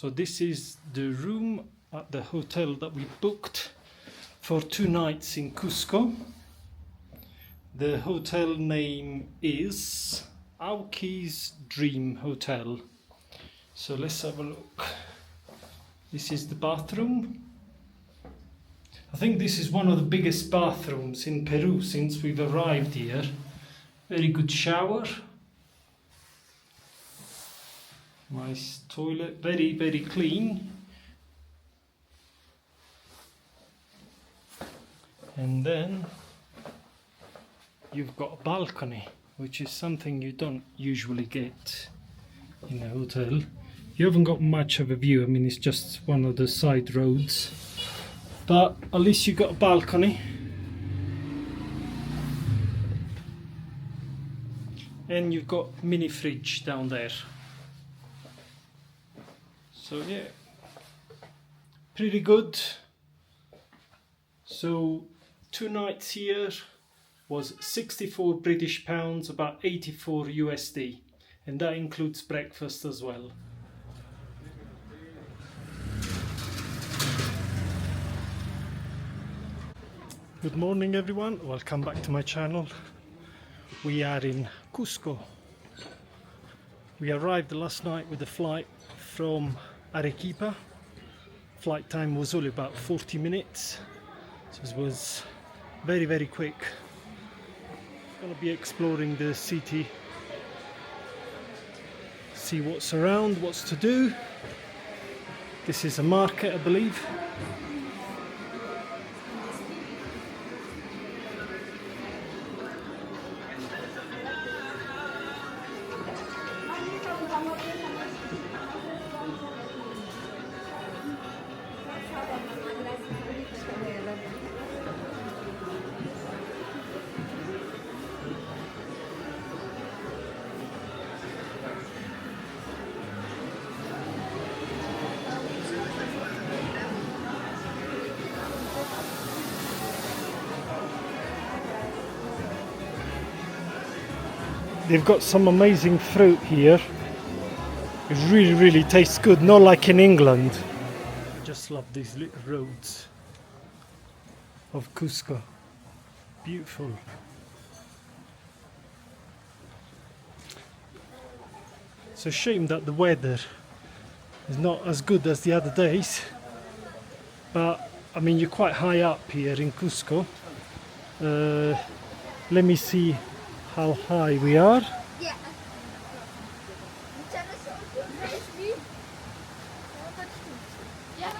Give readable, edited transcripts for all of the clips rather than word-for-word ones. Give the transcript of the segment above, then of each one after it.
So this is the room at the hotel that we booked for 2 nights in Cusco. The hotel name is Auki's Dream Hotel. So let's have a look. This is the bathroom. I think this is one of the biggest bathrooms in Peru since we've arrived here. Very good shower. Nice toilet, very, very clean. And then you've got a balcony, which is something you don't usually get in a hotel. You haven't got much of a view, I mean it's just one of the side roads. But at least you've got a balcony. And you've got mini fridge down there. So yeah, pretty good. So 2 nights here was 64 British pounds, about 84 USD, and that includes breakfast as well. Good morning everyone, welcome back to my channel. We are in Cusco. We arrived last night with a flight from Arequipa. Flight time was only about 40 minutes, so it was very, very quick. Gonna be exploring the city, see what's around, what's to do. This is a market, I believe. They've got some amazing fruit here. It really, really tastes good, not like in England. I just love these little roads of Cusco. Beautiful. It's a shame that the weather is not as good as the other days. But, I mean, you're quite high up here in Cusco. Let me see how high we are.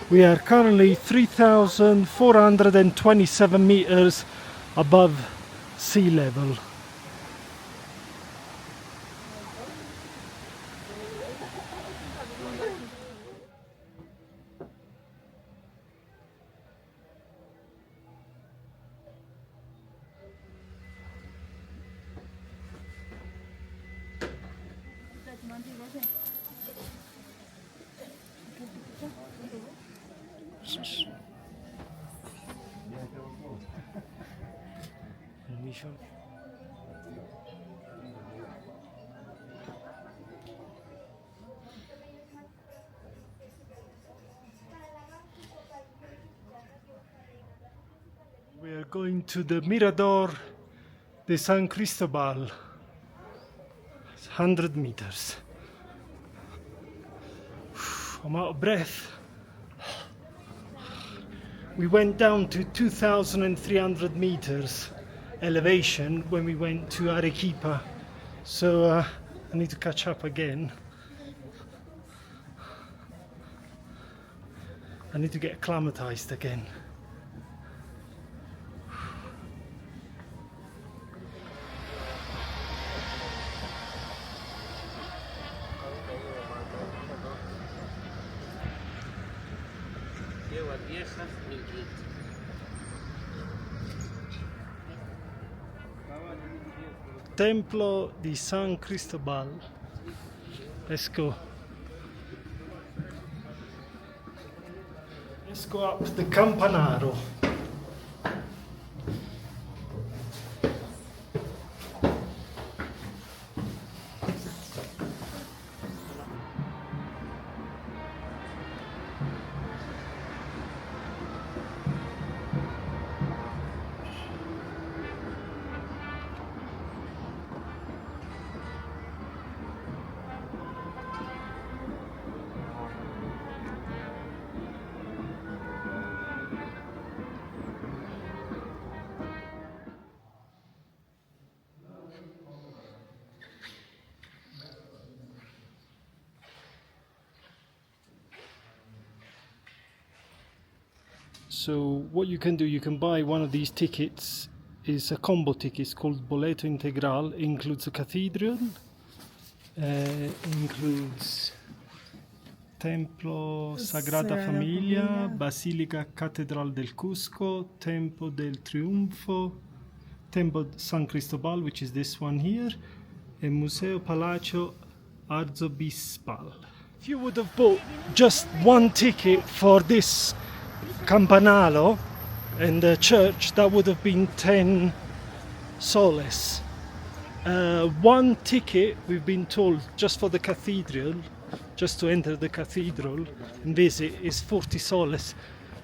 We are currently 3,427 meters above sea level. We are going to the Mirador de San Cristobal. It's 100 meters. I'm out of breath. We went down to 2,300 meters elevation when we went to Arequipa, so I need to catch up again. I need to get acclimatized again. Templo di San Cristobal. Let's go. Let's go up the Campanaro. So what you can do, you can buy one of these tickets. It's a combo ticket, it's called Boleto Integral. It includes a cathedral, includes Templo Sagrada Famiglia, Basilica Catedral del Cusco, Templo del Triunfo, Templo San Cristobal, which is this one here, and Museo Palacio Arzobispal. If you would have bought just one ticket for this campanalo and the church, that would have been 10 soles. One ticket, we've been told, just for the cathedral, just to enter the cathedral and visit, is 40 soles.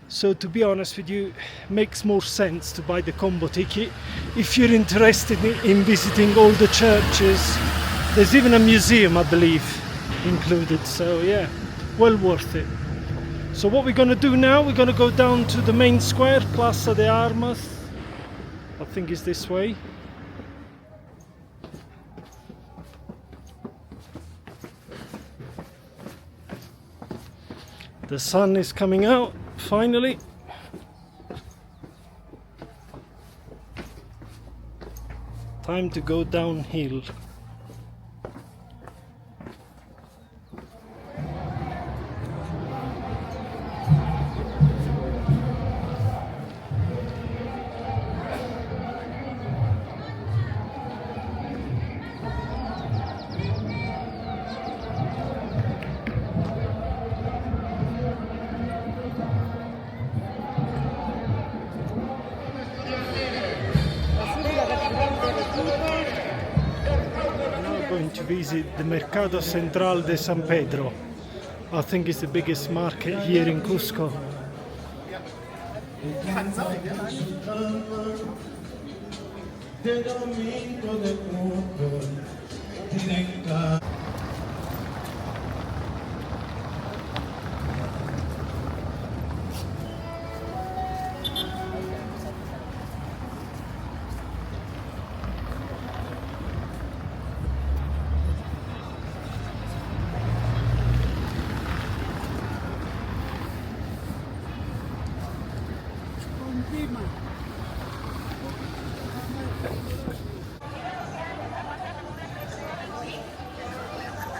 So to be honest with you, makes more sense to buy the combo ticket if you're interested in visiting all the churches. There's even a museum, I believe, included, so yeah, well worth it. So what we're going to do now, we're going to go down to the main square, Plaza de Armas. I think it's this way. The sun is coming out, finally. Time to go downhill. Going to visit the Mercado Central de San Pedro. I think it's the biggest market here in Cusco.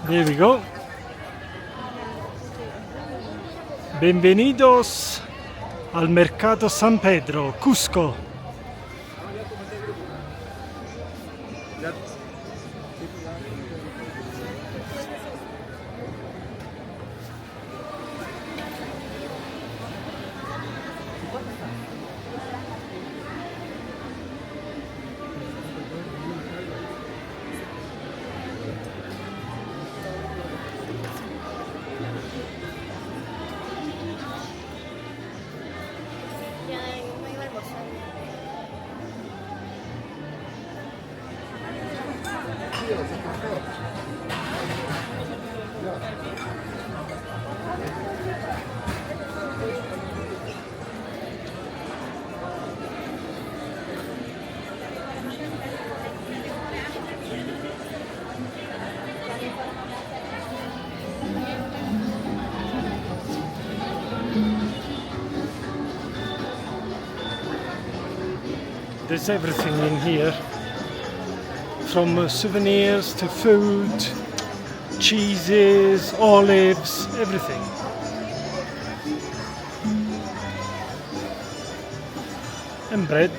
There we go. Bienvenidos al Mercado San Pedro, Cusco. There's everything in here, from souvenirs to food, cheeses, olives, everything. And bread.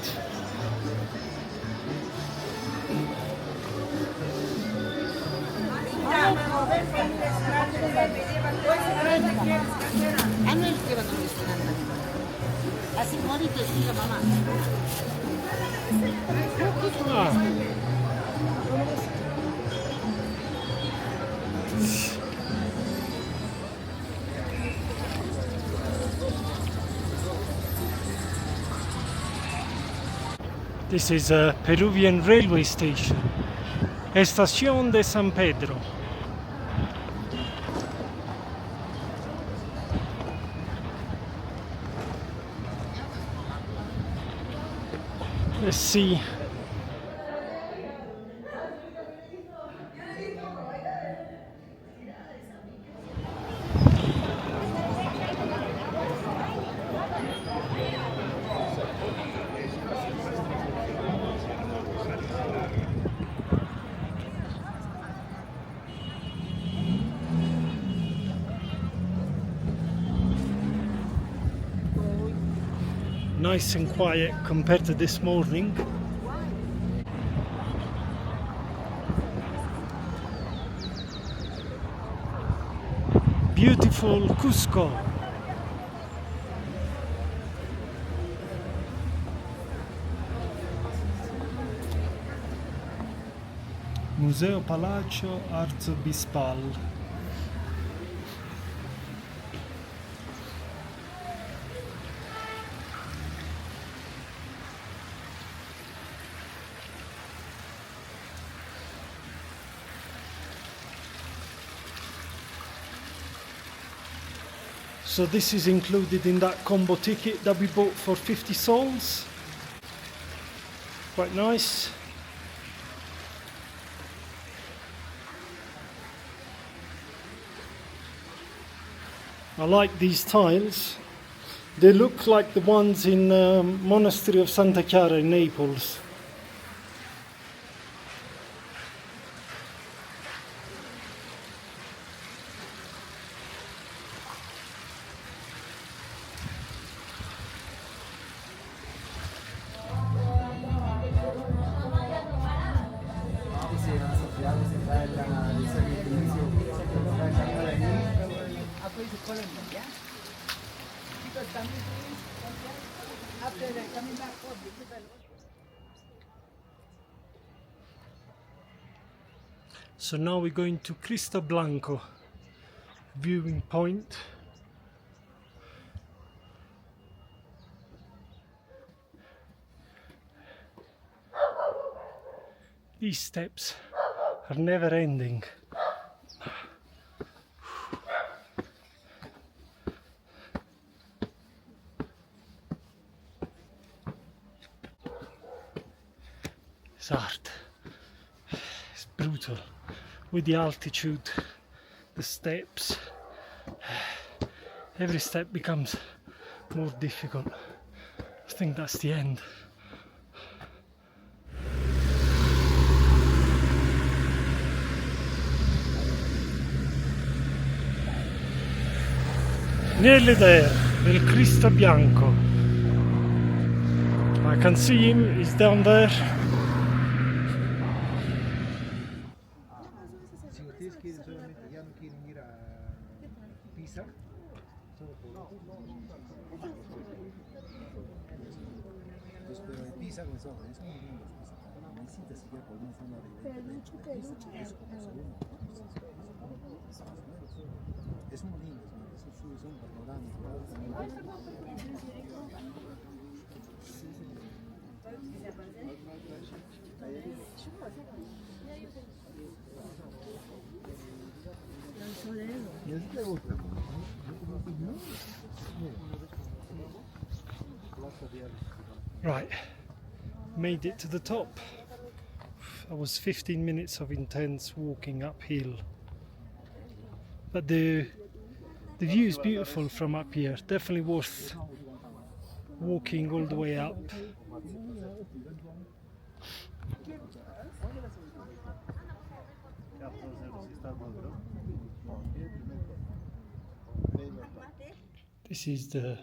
This is a Peruvian railway station, Estación de San Pedro. Let's see. nice and quiet compared to this morning. Beautiful Cusco. Museo Palazzo Arzobispal. So this is included in that combo ticket that we bought for 50 sols. Quite nice. I like these tiles. They look like the ones in Monastery of Santa Chiara in Naples. So now we're going to Cristo Blanco viewing point. These steps are never ending. It's hard. It's brutal. With the altitude, the steps, every step becomes more difficult. I think that's the end. Nearly there, El Cristo Bianco. I can see him, he's down there. Right, made it to the top. That was 15 minutes of intense walking uphill. But the view is beautiful from up here, definitely worth walking all the way up. This is the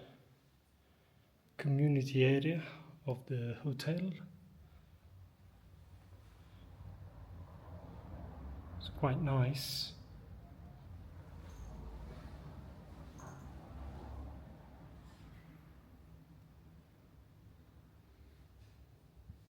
community area of the hotel. It's quite nice.